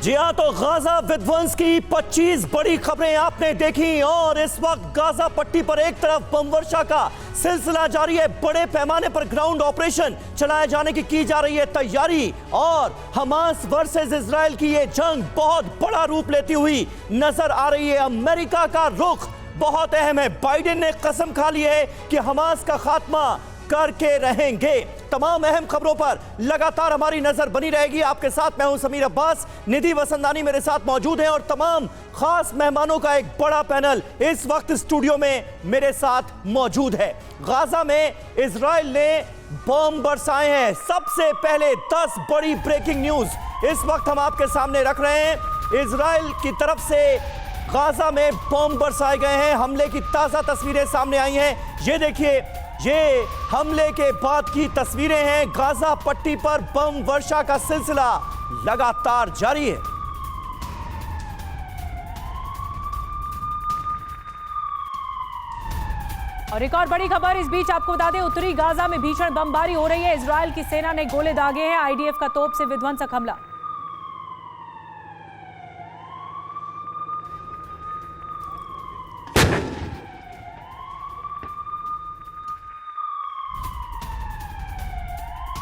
जी हाँ, तो गाजा विध्वंस की 25 बड़ी खबरें आपने देखी और इस वक्त गाजा पट्टी पर एक तरफ बमवर्षा का सिलसिला जारी है। बड़े पैमाने पर ग्राउंड ऑपरेशन चलाए जाने की जा रही है तैयारी और हमास वर्सेस इजराइल की ये जंग बहुत बड़ा रूप लेती हुई नजर आ रही है। अमेरिका का रुख बहुत अहम है। बाइडेन ने कसम खा ली है कि हमास का खात्मा करके रहेंगे। तमाम अहम खबरों पर लगातार हमारी नजर बनी रहेगी। आपके साथ मैं हूं समीर अब्बास, निधि वसंदानी मेरे साथ मौजूद हैं और तमाम खास मेहमानों का एक बड़ा पैनल इस वक्त स्टूडियो में मेरे साथ मौजूद है। गाजा में इजराइल ने बम बरसाए हैं। सबसे पहले 10 बड़ी ब्रेकिंग न्यूज इस वक्त हम आपके सामने रख रहे हैं। इजराइल की तरफ से गाजा में बम बरसाए गए हैं। हमले की ताजा तस्वीरें सामने आई हैं। ये देखिए, ये हमले के बाद की तस्वीरें हैं। गाजा पट्टी पर बम वर्षा का सिलसिला लगातार जारी है। और एक और बड़ी खबर इस बीच आपको बता दें, उत्तरी गाजा में भीषण बमबारी हो रही है। इजराइल की सेना ने गोले दागे हैं। आईडीएफ का तोप से विध्वंसक हमला।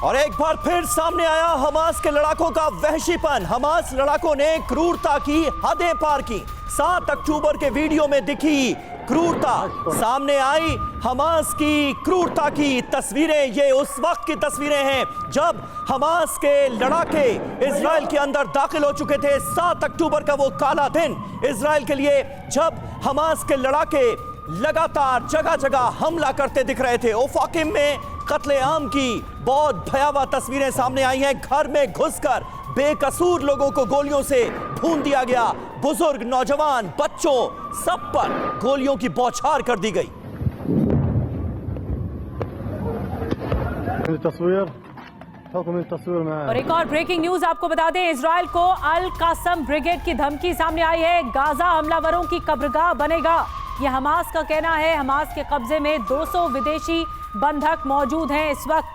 और एक बार फिर सामने आया हमास के लड़ाकों का वहशीपन। हमास लड़ाकों ने क्रूरता की हदें पार की। 7 अक्टूबर के वीडियो में दिखी क्रूरता सामने आई। हमास की क्रूरता की तस्वीरें ये उस वक्त की तस्वीरें हैं जब हमास के लड़ाके इजराइल के अंदर दाखिल हो चुके थे। 7 अक्टूबर का वो काला दिन इजराइल के लिए, जब हमास के लड़ाके लगातार जगह जगह हमला करते दिख रहे थे। ओफाकिम में कत्लेआम की बहुत भयावह तस्वीरें सामने आई हैं। घर में घुसकर बेकसूर लोगों को गोलियों से भून दिया गया। बुजुर्ग, नौजवान, बच्चों, सब पर गोलियों की बौछार कर दी गई। और एक और ब्रेकिंग न्यूज आपको बता दें, इजराइल को अल कासम ब्रिगेड की धमकी सामने आई है। गाजा हमलावरों की कब्रगाह बनेगा, ये हमास का कहना है। हमास के कब्जे में 200 विदेशी बंधक मौजूद हैं इस वक्त।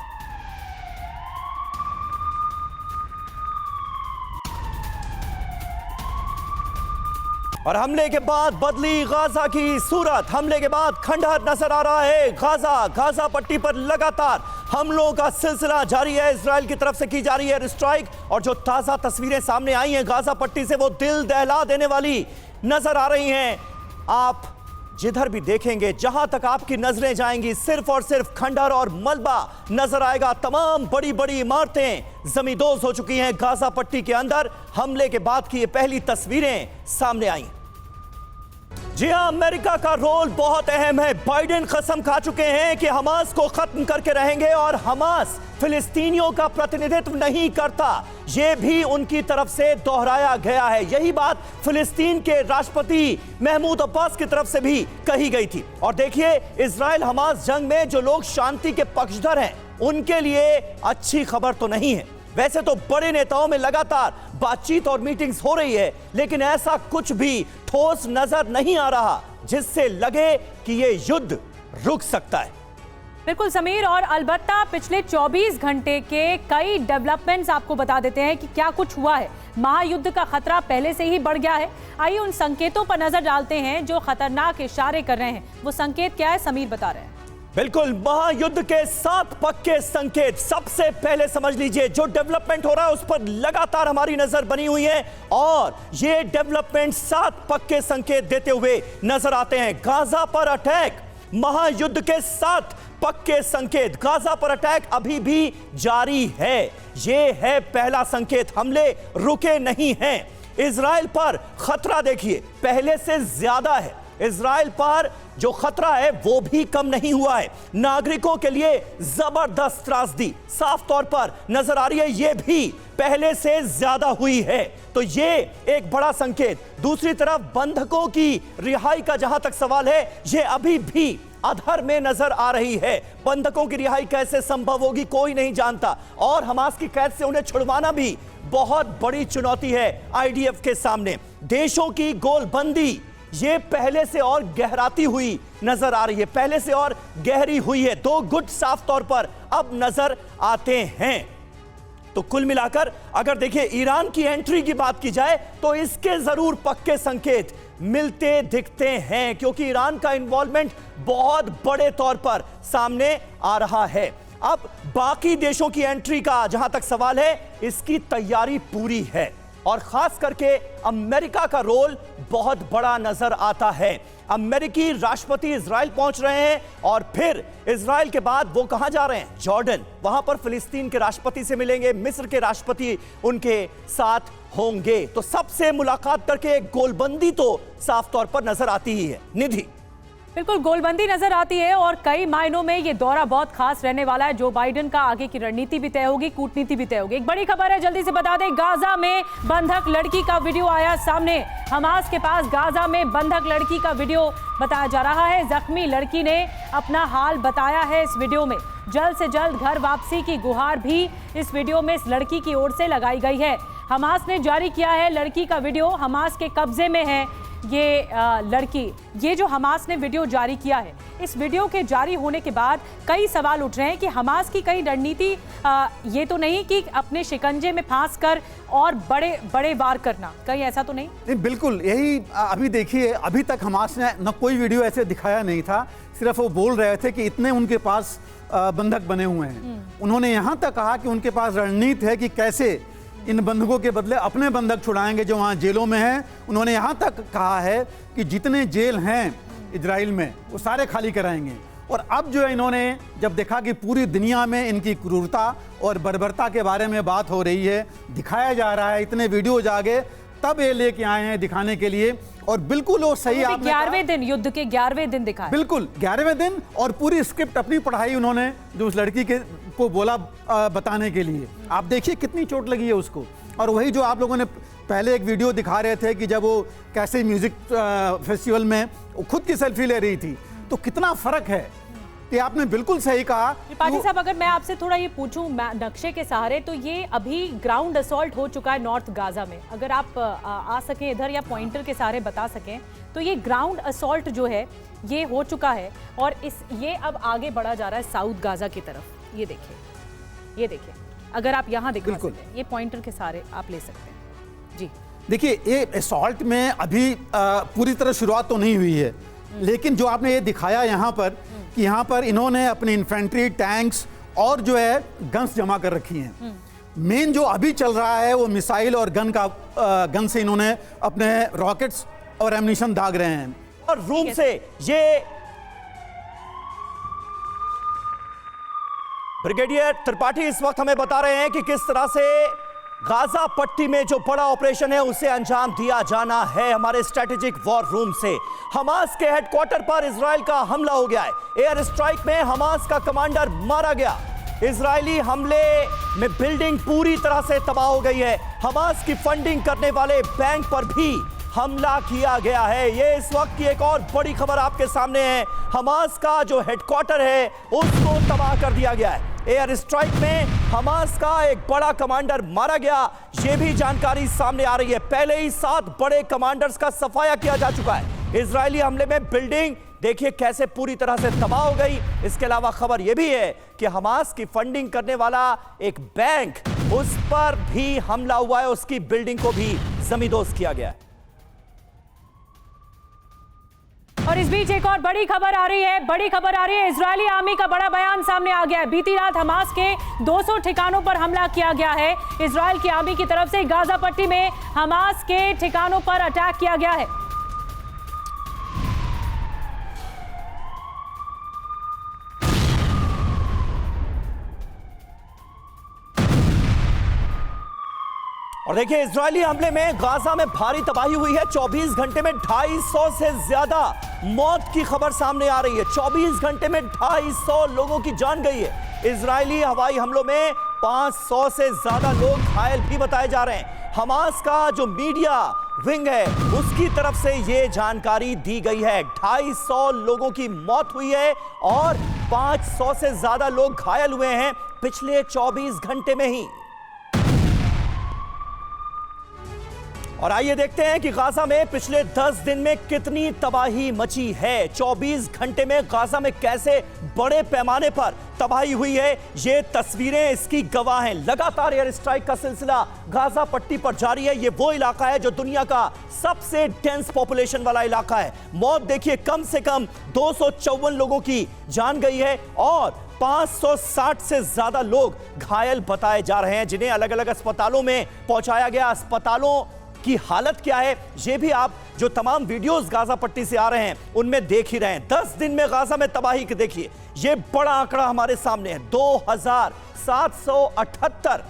और हमले के बाद बदली गाजा की सूरत। हमले के बाद खंडहर नजर आ रहा है। गाजा पट्टी पर लगातार हमलों का सिलसिला जारी है। इजराइल की तरफ से की जा रही है स्ट्राइक और जो ताजा तस्वीरें सामने आई हैं गाजा पट्टी से, वो दिल दहला देने वाली नजर आ रही हैं। आप जिधर भी देखेंगे, जहां तक आपकी नजरें जाएंगी, सिर्फ और सिर्फ खंडहर और मलबा नजर आएगा। तमाम बड़ी बड़ी इमारतें जमींदोज हो चुकी हैं गाजा पट्टी के अंदर। हमले के बाद की ये पहली तस्वीरें सामने आई। जी हां, अमेरिका का रोल बहुत अहम है। बाइडेन कसम खा चुके हैं कि हमास को खत्म करके रहेंगे और हमास फिलिस्तीनियों का प्रतिनिधित्व नहीं करता, यह भी उनकी तरफ से दोहराया गया है। यही बात फिलिस्तीन के राष्ट्रपति महमूद अब्बास की तरफ से भी कही गई थी। और देखिए, इजराइल हमास जंग में जो लोग शांति के पक्षधर हैं, उनके लिए अच्छी खबर तो नहीं है। वैसे तो बड़े नेताओं में लगातार बातचीत और मीटिंग्स हो रही है, लेकिन ऐसा कुछ भी ठोस नजर नहीं आ रहा जिससे लगे कि ये युद्ध रुक सकता है। बिल्कुल समीर, और अलबत्ता पिछले 24 घंटे के कई डेवलपमेंट्स आपको बता देते हैं कि क्या कुछ हुआ है। महायुद्ध का खतरा पहले से ही बढ़ गया है। आइए उन संकेतों पर नजर डालते हैं जो खतरनाक इशारे कर रहे हैं। वो संकेत क्या है, समीर बता रहे हैं। बिल्कुल, महायुद्ध के 7 पक्के संकेत। सबसे पहले समझ लीजिए, जो डेवलपमेंट हो रहा है उस पर लगातार हमारी नजर बनी हुई है और ये डेवलपमेंट 7 पक्के संकेत देते हुए नजर आते हैं। गाजा पर अटैक, महायुद्ध के 7 पक्के संकेत। गाजा पर अटैक अभी भी जारी है। ये है पहला संकेत, हमले रुके नहीं हैं। इजराइल पर खतरा देखिए पहले से ज्यादा है। इजराइल पर जो खतरा है वो भी कम नहीं हुआ है। नागरिकों के लिए जबरदस्त त्रासदी साफ तौर पर नजर आ रही है, ये भी पहले से ज्यादा हुई है। तो ये एक बड़ा संकेत। दूसरी तरफ बंधकों की रिहाई का जहां तक सवाल है, ये अभी भी अधर में नजर आ रही है। बंधकों की रिहाई कैसे संभव होगी कोई नहीं जानता और हमास की कैद से उन्हें छुड़वाना भी बहुत बड़ी चुनौती है आईडीएफ के सामने। देशों की गोलबंदी ये पहले से और गहराती हुई नजर आ रही है, पहले से और गहरी हुई है। 2 गुट साफ तौर पर अब नजर आते हैं। तो कुल मिलाकर अगर देखिए ईरान की एंट्री की बात की जाए तो इसके जरूर पक्के संकेत मिलते दिखते हैं, क्योंकि ईरान का इन्वॉल्वमेंट बहुत बड़े तौर पर सामने आ रहा है। अब बाकी देशों की एंट्री का जहां तक सवाल है, इसकी तैयारी पूरी है और खास करके अमेरिका का रोल बहुत बड़ा नजर आता है। अमेरिकी राष्ट्रपति इजराइल पहुंच रहे हैं और फिर इजराइल के बाद वो कहां जा रहे हैं? जॉर्डन। वहां पर फिलिस्तीन के राष्ट्रपति से मिलेंगे, मिस्र के राष्ट्रपति उनके साथ होंगे। तो सबसे मुलाकात करके एक गोलबंदी तो साफ तौर पर नजर आती ही है। निधि, बिल्कुल गोलबंदी नजर आती है और कई मायनों में ये दौरा बहुत खास रहने वाला है। जो बाइडेन का आगे की रणनीति भी तय होगी, कूटनीति भी तय होगी। एक बड़ी खबर है, जल्दी से बता दें, गाजा में बंधक लड़की का वीडियो आया सामने। हमास के पास गाजा में बंधक लड़की का वीडियो बताया जा रहा है। जख्मी लड़की ने अपना हाल बताया है इस वीडियो में। जल्द से जल्द घर वापसी की गुहार भी इस वीडियो में इस लड़की की ओर से लगाई गई है। हमास ने जारी किया है लड़की का वीडियो। हमास के कब्जे में है ये लड़की। ये जो हमास ने वीडियो जारी किया है, इस वीडियो के जारी होने के बाद कई सवाल उठ रहे हैं कि हमास की कई रणनीति ये तो नहीं कि अपने शिकंजे में फांस कर और बड़े बड़े वार करना, कहीं ऐसा तो नहीं? बिल्कुल यही। अभी देखिए, अभी तक हमास ने न कोई वीडियो ऐसे दिखाया नहीं था, सिर्फ वो बोल रहे थे कि इतने उनके पास बंधक बने हुए हैं। उन्होंने यहाँ तक कहा कि उनके पास रणनीति है कि कैसे इन बंधकों के बदले अपने बंधक छुड़ाएंगे जो वहाँ जेलों में हैं। उन्होंने यहाँ तक कहा है कि जितने जेल हैं इजराइल में वो सारे खाली कराएंगे। और अब जो है, इन्होंने जब देखा कि पूरी दुनिया में इनकी क्रूरता और बर्बरता के बारे में बात हो रही है, दिखाया जा रहा है, इतने वीडियोज आ गए, तब ये लेके आए हैं दिखाने के लिए। और बिल्कुल वो सही, आपने 11वें दिन, युद्ध के 11वें दिन दिखाया। बिल्कुल 11वें दिन, और पूरी स्क्रिप्ट अपनी पढ़ाई उन्होंने जो उस लड़की के को बोला बताने के लिए। आप देखिए कितनी चोट लगी है उसको। और वही जो आप लोगों ने पहले एक वीडियो दिखा रहे थे कि जब वो कैसे म्यूजिक फेस्टिवल में वो खुद की सेल्फी ले रही थी, तो कितना फर्क है। कि आपने बिल्कुल सही कहा। त्रिपाठी साहब, अगर मैं आपसे थोड़ा ये पूछूं नक्शे के सहारे, तो ये अभी ग्राउंड असॉल्ट हो चुका है नॉर्थ गाजा में। अगर आप आ सकें इधर या पॉइंटर के सहारे बता सकें, तो ये ग्राउंड असॉल्ट जो है ये हो चुका है और ये अब आगे बढ़ा जा रहा है साउथ गाजा की तरफ। ये देखिए, अगर आप यहाँ दिखा सकें, ये पॉइंटर के सहारे आप ले सकते हैं जी। देखिए, ये असॉल्ट में अभी पूरी तरह शुरुआत तो नहीं हुई है, लेकिन जो आपने ये दिखाया यहाँ पर कि यहाँ पर इन्होंने अपनी इन्फेंट्री, टैंक्स और जो है गन्स जमा कर रखी हैं। मेन जो अभी चल रहा है वो मिसाइल और गन से इन्होंने अपने रॉकेट्स और एम्यूनिशन दाग रहे हैं। और रूम से ये ब्रिगेडियर त्रिपाठी इस वक्त हमें बता रहे हैं कि किस तरह से गाजा पट्टी में जो बड़ा ऑपरेशन है उसे अंजाम दिया जाना है हमारे स्ट्रेटेजिक वॉर रूम से। हमास के हेडक्वार्टर पर इजराइल का हमला हो गया है। एयर स्ट्राइक में हमास का कमांडर मारा गया। इजरायली हमले में बिल्डिंग पूरी तरह से तबाह हो गई है। हमास की फंडिंग करने वाले बैंक पर भी हमला किया गया है। ये इस वक्त की एक और बड़ी खबर आपके सामने है। हमास का जो हेडक्वार्टर है उसको तबाह कर दिया गया है। एयर स्ट्राइक में हमास का एक बड़ा कमांडर मारा गया, ये भी जानकारी सामने आ रही है। पहले ही 7 बड़े कमांडर्स का सफाया किया जा चुका है। इजरायली हमले में बिल्डिंग देखिए कैसे पूरी तरह से तबाह हो गई। इसके अलावा खबर यह भी है कि हमास की फंडिंग करने वाला एक बैंक, उस पर भी हमला हुआ है, उसकी बिल्डिंग को भी जमींदोज किया गया है। और इस बीच एक और बड़ी खबर आ रही है। इजरायली आर्मी का बड़ा बयान सामने आ गया है। बीती रात हमास के 200 ठिकानों पर हमला किया गया है। इजरायल की आर्मी की तरफ से गाजा पट्टी में हमास के ठिकानों पर अटैक किया गया है। और देखिए, इजरायली हमले में गाजा में भारी तबाही हुई है। 24 घंटे में 250 से ज्यादा मौत की खबर सामने आ रही है। 24 घंटे में 250 लोगों की जान गई है। इजरायली हवाई हमलों में 500 से ज्यादा लोग घायल भी बताए जा रहे हैं। हमास का जो मीडिया विंग है उसकी तरफ से यह जानकारी दी गई है। 250 लोगों की मौत हुई है और 500 से ज्यादा लोग घायल हुए हैं पिछले 24 घंटे में ही। और आइए देखते हैं कि गाजा में पिछले 10 दिन में कितनी तबाही मची है। 24 घंटे में गाजा में कैसे बड़े पैमाने पर तबाही हुई है, ये तस्वीरें इसकी गवाह हैं। लगातार एयर स्ट्राइक का सिलसिला गाजा पट्टी पर जारी है। ये वो इलाका है जो दुनिया का सबसे डेंस पॉपुलेशन वाला इलाका है। मौत देखिए, कम से कम 254 लोगों की जान गई है और 560 से ज्यादा लोग घायल बताए जा रहे हैं, जिन्हें अलग अलग अस्पतालों में पहुंचाया गया। अस्पतालों की हालत क्या है, ये भी आप जो तमाम वीडियोस गाजा पट्टी से आ रहे हैं उनमें देख ही रहे हैं। 10 दिन में गाजा में तबाही की देखिए, ये बड़ा आंकड़ा हमारे सामने है। 2778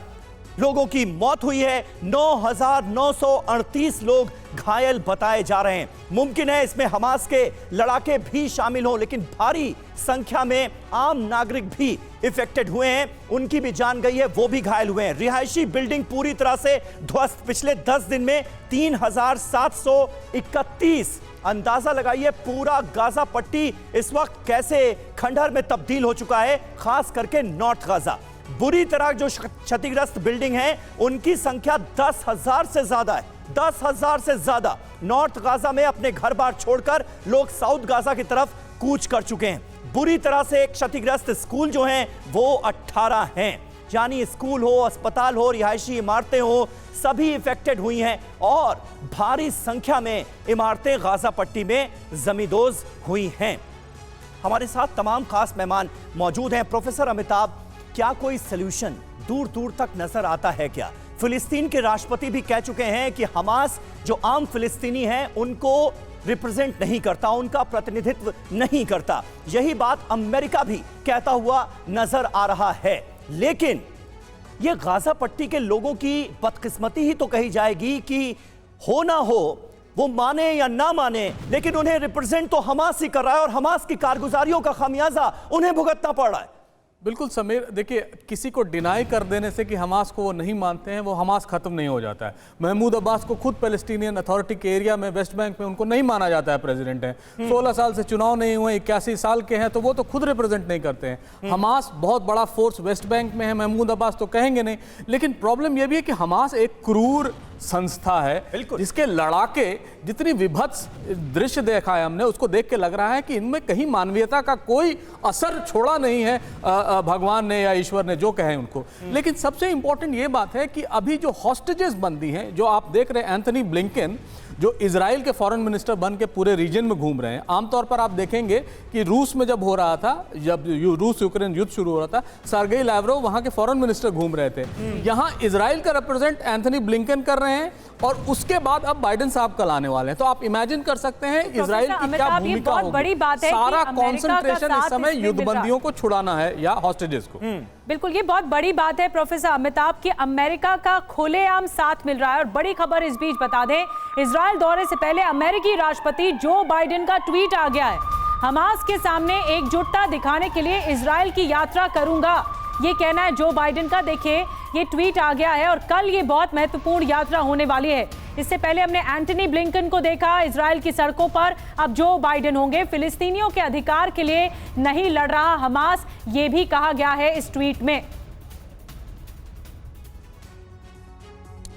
लोगों की मौत हुई है, 9938 लोग घायल बताए जा रहे हैं। मुमकिन है इसमें हमास के लड़ाके भी शामिल हों, लेकिन भारी संख्या में आम नागरिक भी इफेक्टेड हुए हैं, उनकी भी जान गई है, वो भी घायल हुए हैं। रिहायशी बिल्डिंग पूरी तरह से ध्वस्त। पिछले 10 दिन में 3731, अंदाजा लगाइए पूरा गाजा पट्टी इस वक्त कैसे खंडहर में तब्दील हो चुका है, खास करके नॉर्थ गाजा। बुरी तरह जो क्षतिग्रस्त बिल्डिंग है उनकी संख्या 10,000 से ज्यादा है। 10,000 से ज्यादा नॉर्थ गाजा में अपने घर बार छोड़कर लोग साउथ गाजा की तरफ कूच कर चुके हैं। बुरी तरह से क्षतिग्रस्त स्कूल जो हैं वो 18 हैं, यानी स्कूल हो, अस्पताल हो, रिहायशी इमारतें हो, सभी इफेक्टेड हुई हैं और भारी संख्या में इमारतें गाजा पट्टी में जमींदोज हुई हैं। हमारे साथ तमाम खास मेहमान मौजूद हैं। प्रोफेसर अमिताभ, क्या कोई सलूशन दूर दूर तक नजर आता है क्या? फिलिस्तीन के राष्ट्रपति भी कह चुके हैं कि हमास जो आम फिलिस्तीनी हैं उनको रिप्रेजेंट नहीं करता, उनका प्रतिनिधित्व नहीं करता। यही बात अमेरिका भी कहता हुआ नजर आ रहा है। लेकिन यह गाजा पट्टी के लोगों की बदकिस्मती ही तो कही जाएगी कि हो ना हो, वो माने या ना माने, लेकिन उन्हें रिप्रेजेंट तो हमास ही कर रहा है और हमास की कारगुजारियों का खामियाजा उन्हें भुगतना पड़ रहा है। बिल्कुल समीर, देखिए, किसी को डिनाई कर देने से कि हमास को वो नहीं मानते हैं, वो हमास खत्म नहीं हो जाता है। महमूद अब्बास को खुद पैलेस्टीनियन अथॉरिटी के एरिया में, वेस्ट बैंक में, उनको नहीं माना जाता है प्रेसिडेंट है। 16 साल से चुनाव नहीं हुए, 81 साल के हैं, तो वो तो खुद रिप्रेजेंट नहीं करते हैं। हमास बहुत बड़ा फोर्स वेस्ट बैंक में है, महमूद अब्बास तो कहेंगे नहीं। लेकिन प्रॉब्लम यह भी है कि हमास एक क्रूर संस्था है जिसके लड़ाके, जितनी विभत्स दृश्य देखा है हमने, उसको देख के लग रहा है कि इनमें कहीं मानवीयता का कोई असर छोड़ा नहीं है भगवान ने या ईश्वर ने, जो कहे उनको। लेकिन सबसे इंपॉर्टेंट ये बात है कि अभी जो हॉस्टेजेस बंदी हैं, जो आप देख रहे हैं, एंथनी ब्लिंकन जो इजराइल के फॉरेन मिनिस्टर बन के पूरे रीजन में घूम रहे हैं। आमतौर पर आप देखेंगे कि रूस में जब हो रहा था, जब रूस यूक्रेन युद्ध शुरू हो रहा था, सर्गेई लैवरोव वहां के फॉरेन मिनिस्टर घूम रहे थे। यहां इजराइल का रिप्रेजेंट एंथनी ब्लिंकन कर रहे हैं और उसके बाद अब बाइडेन साहब कल आने वाले हैं। तो आप इमेजिन कर सकते हैं इजराइल की क्या भूमिका होगी। सारा कॉन्सेंट्रेशन इस समय युद्धबंदियों को छुड़ाना है या हॉस्टेजेस को। बिल्कुल, ये बहुत बड़ी बात है प्रोफेसर अमिताभ कि अमेरिका का खुलेआम साथ मिल रहा है। और बड़ी खबर इस बीच बता दें, इजराइल दौरे से पहले अमेरिकी राष्ट्रपति जो बाइडेन का ट्वीट आ गया है, हमास के सामने एकजुटता दिखाने के लिए इजराइल की यात्रा करूंगा, ये कहना है जो बाइडेन का। देखिए, ये ट्वीट आ गया है और कल ये बहुत महत्वपूर्ण यात्रा होने वाली है। इससे पहले हमने एंथनी ब्लिंकन को देखा इजराइल की सड़कों पर, अब जो बाइडेन होंगे। फिलिस्तीनियों के अधिकार के लिए नहीं लड़ रहा हमास, ये भी कहा गया है इस ट्वीट में।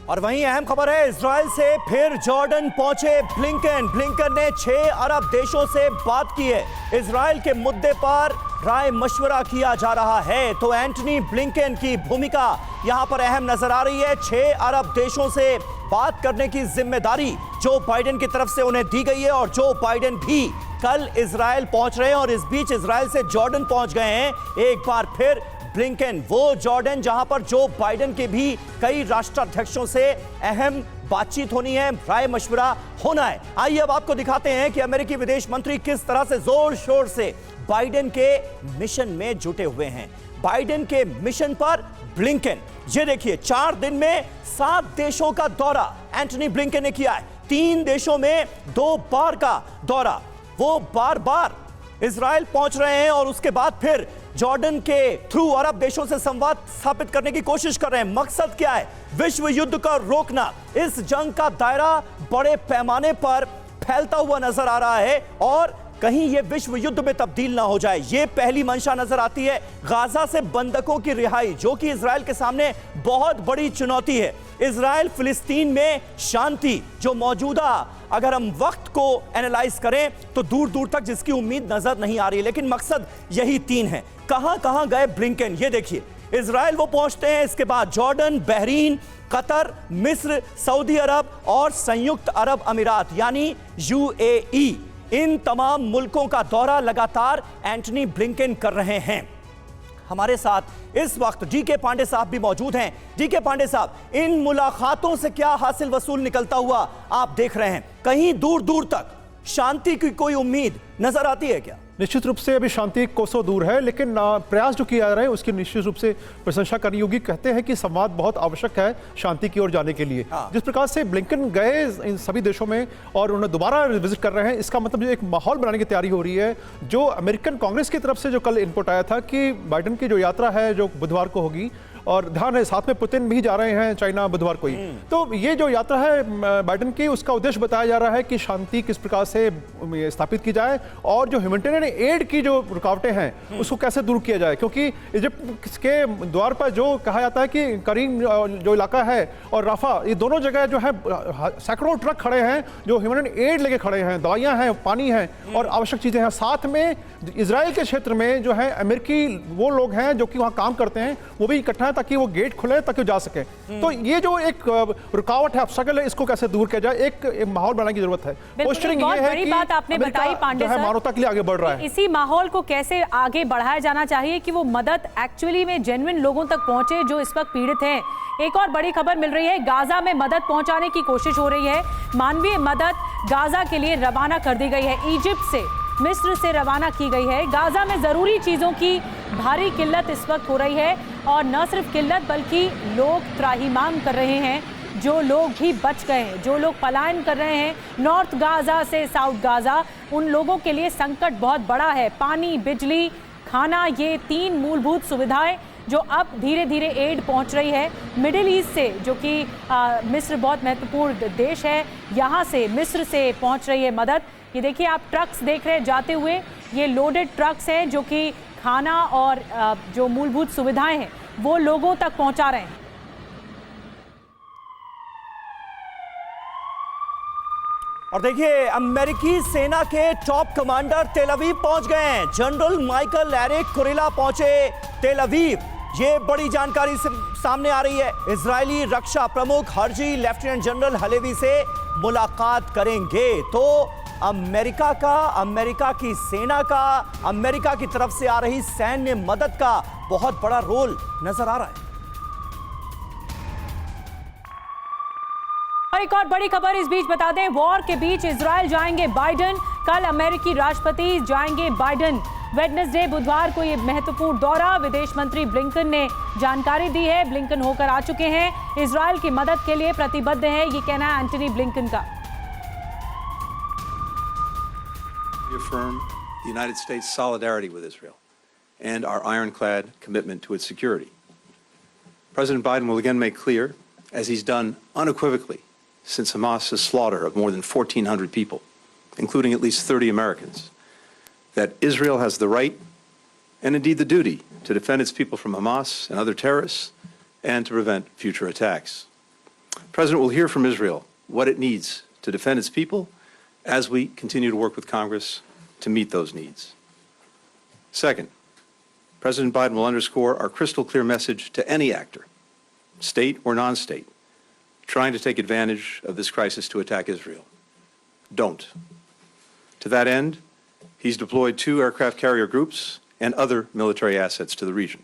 और वहीं अहम खबर है, इजराइल से फिर जॉर्डन पहुंचे ब्लिंकन ने 6 अरब देशों से बात की है। इजराइल के मुद्दे पर राय मशवरा किया जा रहा है, तो एंटनी ब्लिंकन की भूमिका यहां पर अहम नजर आ रही है। 6 अरब देशों से बात करने की जिम्मेदारी जो बाइडेन की तरफ से उन्हें दी गई है और जो बाइडेन भी कल इजराइल पहुंच रहे हैं और इस बीच इजराइल से जॉर्डन पहुंच गए हैं। एक बार फिर ब्लिंकन, वो जॉर्डन जहां पर जो बाइडेन के भी कई राष्ट्राध्यक्षों से अहम बातचीत होनी है, राय मशवरा होना है। आइए अब आपको दिखाते हैं कि अमेरिकी विदेश मंत्री किस तरह से जोर शोर से बाइडेन के मिशन में जुटे हुए हैं। बाइडेन के मिशन पर ब्लिंकन, ये देखिए, 4 दिन में 7 देशों का दौरा एंटनी ब्लिंकन ने किया है। 3 देशों में 2 बार का दौरा, वो बार बार इजराइल पहुंच रहे हैं और उसके बाद फिर जॉर्डन के थ्रू अरब देशों से संवाद स्थापित करने की कोशिश कर रहे हैं। मकसद क्या है? विश्व युद्ध का रोकना। इस जंग का दायरा बड़े पैमाने पर फैलता हुआ नजर आ रहा है और कहीं यह विश्व युद्ध में तब्दील ना हो जाए, यह पहली मंशा नजर आती है। गाजा से बंधकों की रिहाई, जो कि इजराइल के सामने बहुत बड़ी चुनौती है। इजराइल फिलिस्तीन में शांति जो मौजूदा अगर हम वक्त को एनालाइज करें तो दूर दूर तक जिसकी उम्मीद नजर नहीं आ रही, लेकिन मकसद यही 3 है। कहां गए ब्लिंकन, ये देखिए इजराइल वो पहुंचते हैं, इसके बाद जॉर्डन, बहरीन, कतर, मिस्र, सऊदी अरब और संयुक्त अरब अमीरात यानी UAE, इन तमाम मुल्कों का दौरा लगातार एंटनी ब्लिंकन कर रहे हैं। हमारे साथ इस वक्त डीके पांडे साहब भी मौजूद हैं। डीके पांडे साहब, इन मुलाकातों से क्या हासिल वसूल निकलता हुआ आप देख रहे हैं? कहीं दूर दूर तक शांति की कोई उम्मीद नजर आती है क्या? निश्चित रूप से अभी शांति कोसों दूर है, लेकिन प्रयास जो किया जा रहा है उसकी निश्चित रूप से प्रशंसा करनी होगी। कहते हैं कि संवाद बहुत आवश्यक है शांति की ओर जाने के लिए। जिस प्रकार से ब्लिंकन गए इन सभी देशों में और उन्हें दोबारा विजिट कर रहे हैं, इसका मतलब एक माहौल बनाने की तैयारी हो रही है। जो अमेरिकन कांग्रेस की तरफ से जो कल इनपुट आया था कि बाइडेन की जो यात्रा है जो बुधवार को होगी, और ध्यान है साथ में पुतिन भी जा रहे हैं चाइना बुधवार को ही, तो ये जो यात्रा है बाइडेन की, उसका उद्देश्य बताया जा रहा है कि शांति किस प्रकार से स्थापित की जाए और जो ह्यूमैनिटेरियन एड की जो रुकावटें हैं उसको कैसे दूर किया जाए। क्योंकि इजिप्ट के द्वार पर जो कहा जाता है कि करीम जो इलाका है और राफा, ये दोनों जगह जो है सैकड़ों ट्रक खड़े हैं जो ह्यूमैनिटेरियन एड लेके खड़े हैं, दवाइयाँ हैं, पानी है और आवश्यक चीज़ें हैं। साथ में इजराइल के क्षेत्र में जो है अमेरिकी वो लोग हैं जो कि वहाँ काम करते हैं, वो भी इकट्ठा है ताकि वो गेट खुले ताकि वो जा सके। तो ये जो एक रुकावट है, ऑब्स्टेकल है, इसको कैसे दूर किया जाए, एक माहौल बनाने की जरूरत है। पोस्टरिंग ये है कि बात आपने बताई पांडे सर, मानवता के लिए आगे बढ़ रहा है। इसी माहौल को कैसे आगे बढ़ाया जाना चाहिए कि वो मदद एक्चुअली में जेन्युइन लोगों तक पहुंचे जो इस वक्त पीड़ित हैं। एक और बड़ी खबर मिल रही है, गाजा में मदद पहुंचाने की कोशिश हो रही है। मानवीय मदद गाजा के लिए रवाना कर दी गई है, इजिप्ट से, मिस्र से रवाना की गई है। गाजा में जरूरी चीजों की भारी किल्लत इस वक्त हो रही है और न सिर्फ किल्लत बल्कि लोग त्राहिमाम कर रहे हैं। जो लोग भी बच गए हैं, जो लोग पलायन कर रहे हैं नॉर्थ गाजा से साउथ गाजा, उन लोगों के लिए संकट बहुत बड़ा है। पानी, बिजली, खाना, ये 3 मूलभूत सुविधाएं जो अब धीरे धीरे एड पहुंच रही है मिडिल ईस्ट से, जो कि मिस्र बहुत महत्वपूर्ण देश है, यहाँ से मिस्र से पहुंच रही है मदद। ये देखिए आप ट्रक्स देख रहे हैं जाते हुए, ये लोडेड ट्रक्स हैं जो कि खाना और जो मूलभूत सुविधाएं हैं वो लोगों तक पहुंचा रहे हैं। और देखिए अमेरिकी सेना के टॉप कमांडर तेल अवीव पहुंच गए हैं। जनरल माइकल एरिक कुरेला पहुंचे तेल अवीव, ये बड़ी जानकारी सामने आ रही है। इजरायली रक्षा प्रमुख हर्जी लेफ्टिनेंट जनरल हलेवी से मुलाकात करेंगे। तो अमेरिका की सेना का, अमेरिका की तरफ से आ रही सैन्य मदद का बहुत बड़ा रोल नजर आ रहा है। और एक और बड़ी खबर इस बीच बता दें, वॉर के बीच इजराइल जाएंगे बाइडेन, कल अमेरिकी राष्ट्रपति जाएंगे बाइडेन। वेडनेसडे बुधवार को ये महत्वपूर्ण दौरा विदेश मंत्री ब्लिंकन ने जानकारी दी है। ब्लिंकन होकर आ चुके हैं, इजराइल की मदद के लिए प्रतिबद्ध है, ये कहना है एंटनी ब्लिंकन का। Reaffirm the United States' solidarity with Israel and our ironclad commitment to its security. President Biden will again make clear, as he's done unequivocally since Hamas's slaughter of more than 1,400 people, including at least 30 Americans, that Israel has the right and indeed the duty to defend its people from Hamas and other terrorists and to prevent future attacks. The President will hear from Israel what it needs to defend its people as we continue to work with Congress to meet those needs. Second, President Biden will underscore our crystal clear message to any actor, state or non-state, trying to take advantage of this crisis to attack Israel. Don't. To that end, he's deployed 2 aircraft carrier groups and other military assets to the region.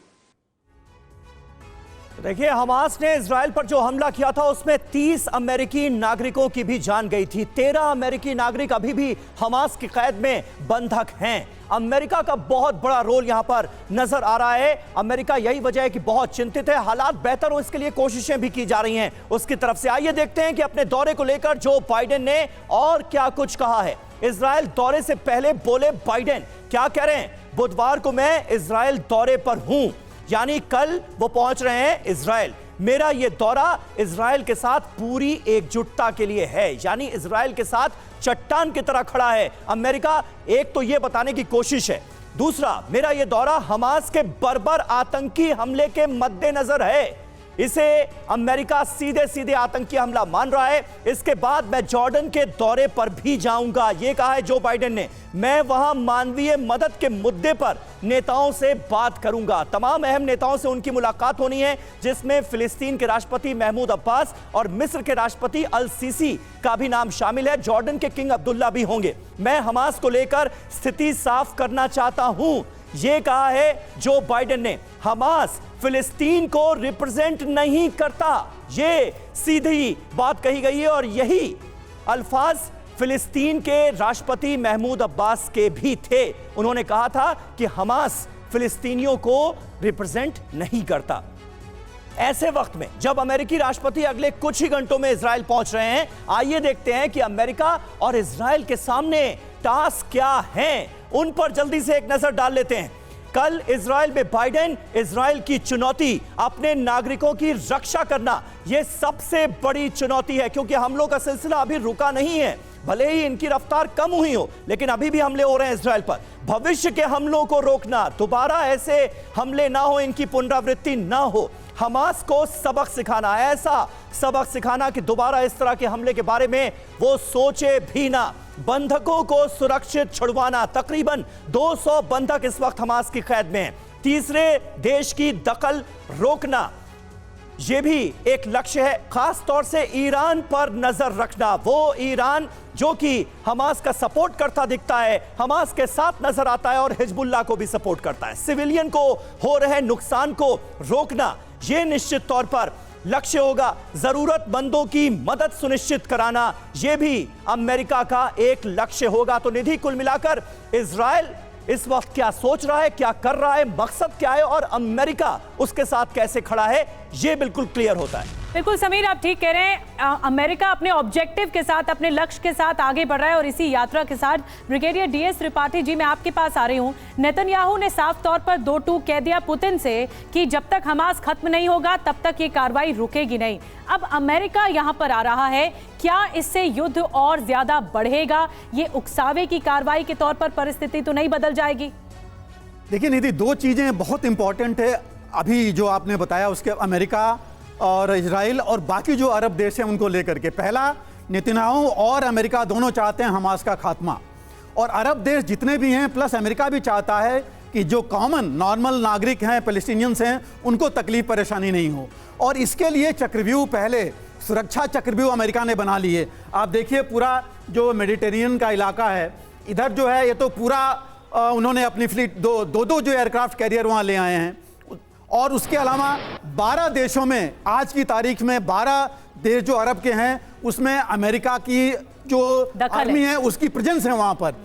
देखिए Hamas ने Israel पर जो हमला किया था उसमें 30 अमेरिकी नागरिकों की भी जान गई थी। 13 अमेरिकी नागरिक अभी भी हमास की कैद में बंधक हैं। अमेरिका का बहुत बड़ा रोल यहां पर नजर आ रहा है। अमेरिका यही वजह है कि बहुत चिंतित है, हालात बेहतर हो इसके लिए कोशिशें भी की जा रही हैं उसकी तरफ से। आइए देखते हैं कि अपने दौरे को लेकर जो बाइडेन ने और क्या कुछ कहा है। इजराइल दौरे से पहले बोले बाइडेन, क्या कह रहे हैं? बुधवार को मैं इजराइल दौरे पर हूं, यानी कल वो पहुंच रहे हैं इजराइल। मेरा ये दौरा इजराइल के साथ पूरी एकजुटता के लिए है, यानी इजराइल के साथ चट्टान की तरह खड़ा है अमेरिका। एक तो ये बताने की कोशिश है, दूसरा मेरा ये दौरा हमास के बर्बर आतंकी हमले के मद्देनजर है। इसे अमेरिका सीधे सीधे आतंकी हमला मान रहा है। इसके बाद मैं जॉर्डन के दौरे पर भी जाऊंगा, यह कहा है जो बाइडेन ने। मैं वहां मानवीय मदद के मुद्दे पर नेताओं से बात करूंगा। तमाम अहम नेताओं से उनकी मुलाकात होनी है, जिसमें फिलिस्तीन के राष्ट्रपति महमूद अब्बास और मिस्र के राष्ट्रपति अल सीसी का भी नाम शामिल है। जॉर्डन के किंग अब्दुल्ला भी होंगे। मैं हमास को लेकर स्थिति साफ करना चाहता हूं, यह कहा है जो बाइडेन ने। हमास फिलिस्तीन को रिप्रेजेंट नहीं करता, यह सीधी बात कही गई है और यही अल्फाज फिलिस्तीन के राष्ट्रपति महमूद अब्बास के भी थे। उन्होंने कहा था कि हमास फिलिस्तीनियों को रिप्रेजेंट नहीं करता। ऐसे वक्त में जब अमेरिकी राष्ट्रपति अगले कुछ ही घंटों में इजराइल पहुंच रहे हैं, आइए देखते हैं कि अमेरिका और इजराइल के सामने टास्क क्या हैं। उन पर जल्दी से एक नजर डाल लेते हैं। कल इजराइल में बाइडेन, इजराइल की चुनौती अपने नागरिकों की रक्षा करना, यह सबसे बड़ी चुनौती है, क्योंकि हमलों का सिलसिला अभी रुका नहीं है। भले ही इनकी रफ्तार कम हुई हो, लेकिन अभी भी हमले हो रहे हैं इजराइल पर। भविष्य के हमलों को रोकना, दोबारा ऐसे हमले ना हो, इनकी पुनरावृत्ति ना हो। हमास को सबक सिखाना, ऐसा सबक सिखाना कि दोबारा इस तरह के हमले के बारे में वो सोचे भी ना। बंधकों को सुरक्षित छुड़वाना, तकरीबन 200 बंधक इस वक्त हमास की कैद में हैं। तीसरे देश की दखल रोकना, यह भी एक लक्ष्य है। खास तौर से ईरान पर नजर रखना। वो ईरान जो कि हमास का सपोर्ट करता दिखता है, हमास के साथ नजर आता है और हिजबुल्लाह को भी सपोर्ट करता है। सिविलियन को हो रहे नुकसान को रोकना, यह निश्चित तौर पर लक्ष्य होगा। जरूरतमंदों की मदद सुनिश्चित कराना, यह भी अमेरिका का एक लक्ष्य होगा। तो निधि, कुल मिलाकर इजराइल इस वक्त क्या सोच रहा है, क्या कर रहा है, मकसद क्या है और अमेरिका उसके साथ कैसे खड़ा है, यह बिल्कुल क्लियर होता है। बिल्कुल समीर, आप ठीक कह रहे हैं। अमेरिका अपने ऑब्जेक्टिव के साथ, अपने लक्ष्य के साथ आगे बढ़ रहा है और इसी यात्रा के साथ ब्रिगेडियर डीएस त्रिपाठी जी, मैं आपके पास आ रही हूं। नेतन्याहू ने साफ तौर पर दो टूक कह दिया पुतिन से कि जब तक हमास खत्म नहीं होगा तब तक ये कार्रवाई रुकेगी नहीं। अब अमेरिका यहां पर आ रहा है, क्या इससे युद्ध और ज्यादा बढ़ेगा? ये उकसावे की कार्रवाई के तौर पर परिस्थिति तो नहीं बदल जाएगी? देखिए निधि, दो चीजें बहुत इंपॉर्टेंट है अभी जो आपने बताया, उसके अमेरिका और इजराइल और बाकी जो अरब देश हैं उनको लेकर के। पहला, नेतन्याहू और अमेरिका दोनों चाहते हैं हमास का खात्मा, और अरब देश जितने भी हैं प्लस अमेरिका भी चाहता है कि जो कॉमन नॉर्मल नागरिक हैं, पैलेस्टीनियंस हैं, उनको तकलीफ परेशानी नहीं हो। और इसके लिए चक्रव्यूह, पहले सुरक्षा चक्रव्यूह अमेरिका ने बना लिए। आप देखिए पूरा जो मेडिटेरियन का इलाका है, इधर जो है ये तो पूरा उन्होंने अपनी फ्लीट दो जो एयरक्राफ्ट कैरियर वहाँ ले आए हैं। और उसके अलावा 12 देशों में, आज की तारीख में 12 देश जो अरब के हैं उसमें अमेरिका की जो आर्मी है उसकी प्रेजेंस है वहां पर।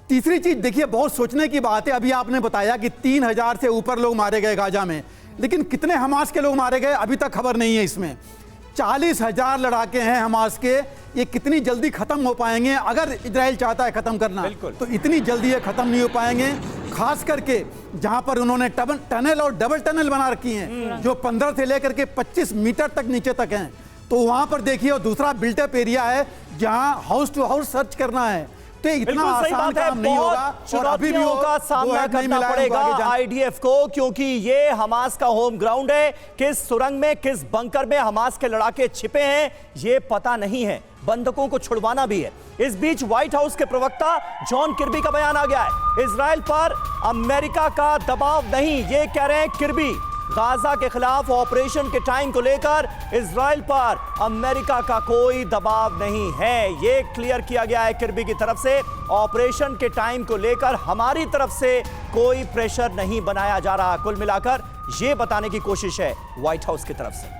तीसरी चीज देखिए, बहुत सोचने की बात है, अभी आपने बताया कि 3000 से ऊपर लोग मारे गए गाजा में, लेकिन कितने हमास के लोग मारे गए अभी तक खबर नहीं है। इसमें 40,000 लड़ाके हैं हमास के। ये कितनी जल्दी खत्म हो पाएंगे? अगर इजराइल चाहता है खत्म करना तो इतनी जल्दी ये खत्म नहीं हो पाएंगे। खास करके जहां पर उन्होंने टनल और डबल टनल बना रखी हैं जो 15 से लेकर के 25 मीटर तक नीचे तक हैं, तो वहां पर देखिए। और दूसरा बिल्टअप एरिया है जहां हाउस टू हाउस सर्च करना है, तो इतना आसान काम नहीं होगा और अभी भी का सामना करना पड़ेगा आईडीएफ को, क्योंकि ये हमास का होम ग्राउंड है। किस सुरंग में, किस बंकर में हमास के लड़ाके छिपे हैं ये पता नहीं है। बंधकों को छुड़वाना भी है। इस बीच व्हाइट हाउस के प्रवक्ता जॉन किर्बी का बयान आ गया है। इजराइल पर अमेरिका का दबाव नहीं, ये कह रहे हैं किर्बी। गाजा के खिलाफ ऑपरेशन के टाइम को लेकर इजराइल पर अमेरिका का कोई दबाव नहीं है, ये क्लियर किया गया है किर्बी की तरफ से। ऑपरेशन के टाइम को लेकर हमारी तरफ से कोई प्रेशर नहीं बनाया जा रहा। कुल मिलाकर ये बताने की कोशिश है व्हाइट हाउस की तरफ से।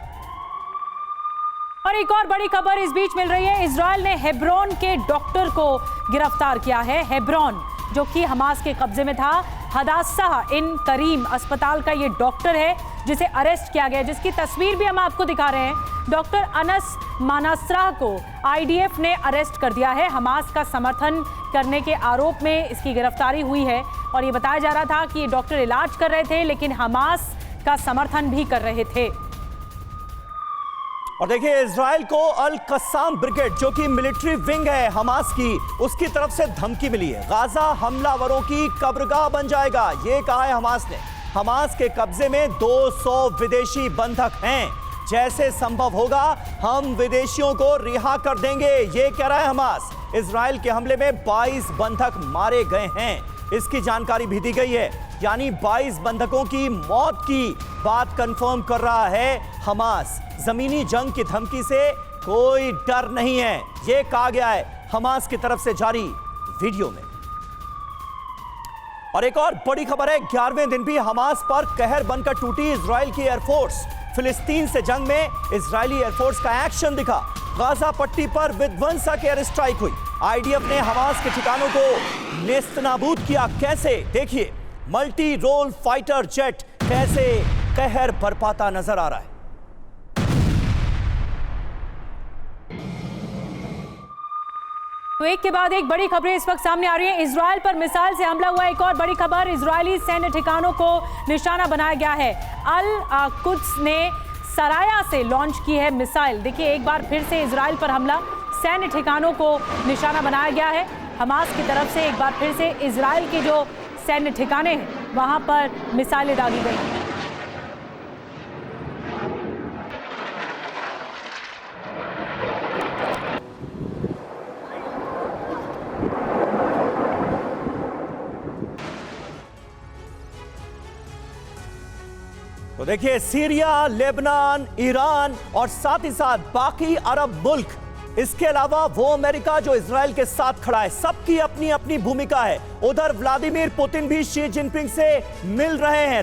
और एक और बड़ी खबर इस बीच मिल रही है। इजराइल ने हेब्रोन के डॉक्टर को गिरफ्तार किया है। हेब्रोन जो कि हमास के कब्जे में था, हदासा इन करीम अस्पताल का ये डॉक्टर है जिसे अरेस्ट किया गया, जिसकी तस्वीर भी हम आपको दिखा रहे हैं। डॉक्टर अनस मानासरा को आईडीएफ ने अरेस्ट कर दिया है। हमास का समर्थन करने के आरोप में इसकी गिरफ्तारी हुई है और ये बताया जा रहा था कि ये डॉक्टर इलाज कर रहे थे लेकिन हमास का समर्थन भी कर रहे थे। और देखिए, इजराइल को अल कस्साम ब्रिगेड जो कि मिलिट्री विंग है हमास की, उसकी तरफ से धमकी मिली है। गाजा हमलावरों की कब्रगाह बन जाएगा, ये कहा है हमास ने। हमास के कब्जे में 200 विदेशी बंधक हैं। जैसे संभव होगा हम विदेशियों को रिहा कर देंगे, ये कह रहा है हमास। इजराइल के हमले में 22 बंधक मारे गए हैं, इसकी जानकारी भी दी गई है। यानी 22 बंधकों की मौत की बात कंफर्म कर रहा है हमास। जमीनी जंग की धमकी से कोई डर नहीं है, यह कहा गया है हमास की तरफ से जारी वीडियो में। और एक और बड़ी खबर है, 11वें दिन भी हमास पर कहर बनकर टूटी इजराइल की एयरफोर्स। फिलिस्तीन से जंग में इजरायली एयरफोर्स का एक्शन दिखा। गाजा पट्टी पर विध्वंसक एयर स्ट्राइक हुई। आईडीएफ ने हमास के ठिकानों को नेस्तनाबूद किया। कैसे, देखिए मल्टी रोल फाइटर जेट कैसे कहर बरपाता नजर आ रहा है। तो एक के बाद एक बड़ी खबरें इस वक्त सामने आ रही हैं। इजराइल पर मिसाइल से हमला हुआ। एक और बड़ी खबर, इजरायली सैन्य ठिकानों को निशाना बनाया गया है। अल कुद्स ने सराया से लॉन्च की है मिसाइल। देखिए एक बार फिर से इजराइल पर हमला, सैन्य ठिकानों को निशाना बनाया गया है हमास की तरफ से। एक बार फिर से इजराइल के जो सैन्य ठिकाने हैं वहां पर मिसाइलें दागी गई। तो देखिए सीरिया, लेबनान, ईरान और साथ ही साथ बाकी अरब मुल्क, इसके अलावा वो अमेरिका जो इजराइल के साथ खड़ा है, सबकी अपनी अपनी भूमिका है। उधर व्लादिमीर पुतिन भी शी जिनपिंग से मिल रहे हैं।